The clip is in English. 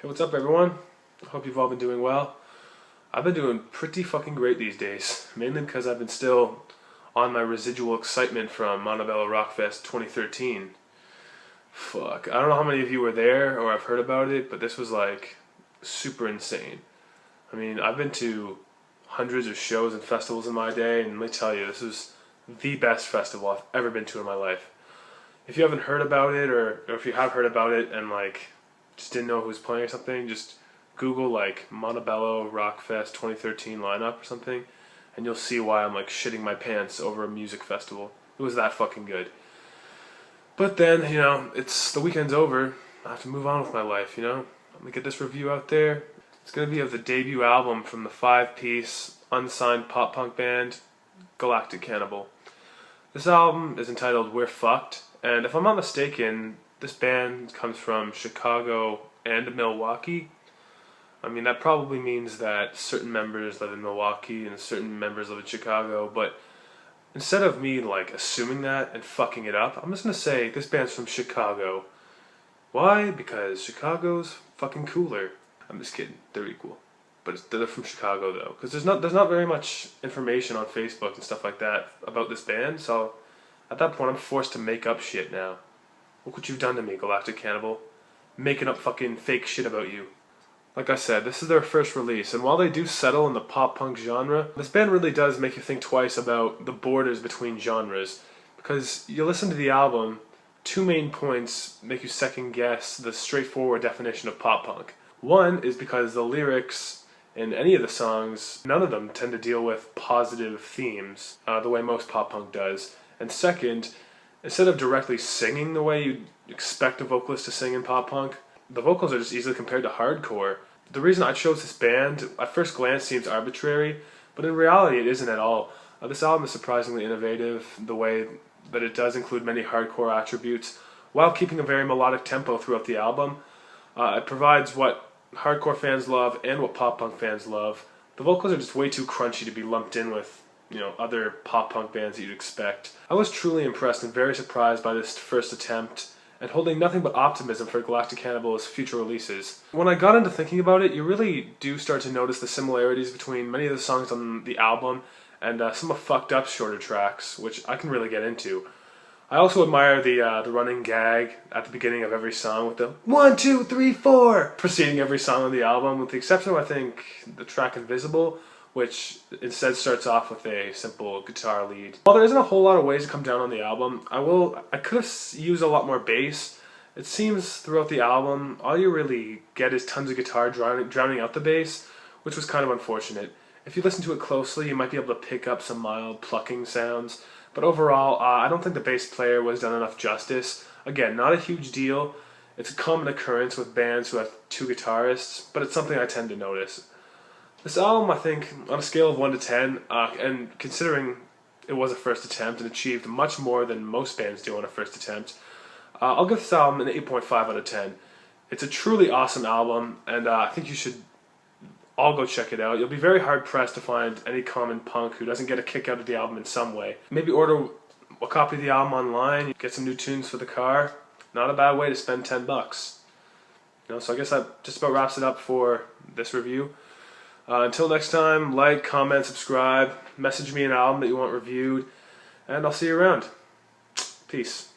Hey, what's up everyone? I hope you've all been doing well. I've been doing pretty fucking great these days, mainly because I've been still on my residual excitement from Montebello Rockfest 2013. Fuck, I don't know how many of you were there or have heard about it, but this was like super insane. I mean, I've been to hundreds of shows and festivals in my day, and let me tell you, this was the best festival I've ever been to in my life. If you haven't heard about it, or if you have heard about it and like just didn't know who was playing or something, just Google like Montebello Rockfest 2013 lineup or something, and you'll see why I'm like shitting my pants over a music festival. It was that fucking good. But then, it's the weekend's over. I have to move on with my life, I'm gonna get this review out there. It's gonna be of the debut album from the 5-piece unsigned pop punk band Galactic Cannibal. This album is entitled We're Fucked, and if I'm not mistaken, this band comes from Chicago and Milwaukee. I mean, that probably means that certain members live in Milwaukee and certain members live in Chicago, but instead of me like assuming that and fucking it up, I'm just gonna say this band's from Chicago. Why? Because Chicago's fucking cooler. I'm just kidding. They're equal, but they're from Chicago though, because there's not very much information on Facebook and stuff like that about this band. So at that point, I'm forced to make up shit now. Look what you've done to me, Galactic Cannibal. Making up fucking fake shit about you. Like I said, this is their first release, and while they do settle in the pop punk genre, this band really does make you think twice about the borders between genres. Because you listen to the album, two main points make you second guess the straightforward definition of pop punk. One is because the lyrics in any of the songs, none of them tend to deal with positive themes, the way most pop punk does. And second, instead of directly singing the way you'd expect a vocalist to sing in pop punk, the vocals are just easily compared to hardcore. The reason I chose this band, at first glance, seems arbitrary, but in reality it isn't at all. This album is surprisingly innovative, the way that it does include many hardcore attributes, while keeping a very melodic tempo throughout the album. It provides what hardcore fans love and what pop punk fans love. The vocals are just way too crunchy to be lumped in with other pop punk bands that you'd expect. I was truly impressed and very surprised by this first attempt, and holding nothing but optimism for Galactic Cannibal's future releases. When I got into thinking about it, you really do start to notice the similarities between many of the songs on the album and some of Fucked Up's shorter tracks, which I can really get into. I also admire the running gag at the beginning of every song with the 1, 2, 3, 4 preceding every song on the album, with the exception of, I think, the track Invisible, which instead starts off with a simple guitar lead. While there isn't a whole lot of ways to come down on the album, I could have used a lot more bass. It seems throughout the album, all you really get is tons of guitar drowning out the bass, which was kind of unfortunate. If you listen to it closely, you might be able to pick up some mild plucking sounds, but overall, I don't think the bass player was done enough justice. Again, not a huge deal. It's a common occurrence with bands who have two guitarists, but it's something I tend to notice. This album, I think, on a scale of 1 to 10, and considering it was a first attempt and achieved much more than most bands do on a first attempt, I'll give this album an 8.5 out of 10. It's a truly awesome album, and I think you should all go check it out. You'll be very hard-pressed to find any common punk who doesn't get a kick out of the album in some way. Maybe order a copy of the album online, get some new tunes for the car. Not a bad way to spend $10. So I guess that just about wraps it up for this review. Until next time, like, comment, subscribe, message me an album that you want reviewed, and I'll see you around. Peace.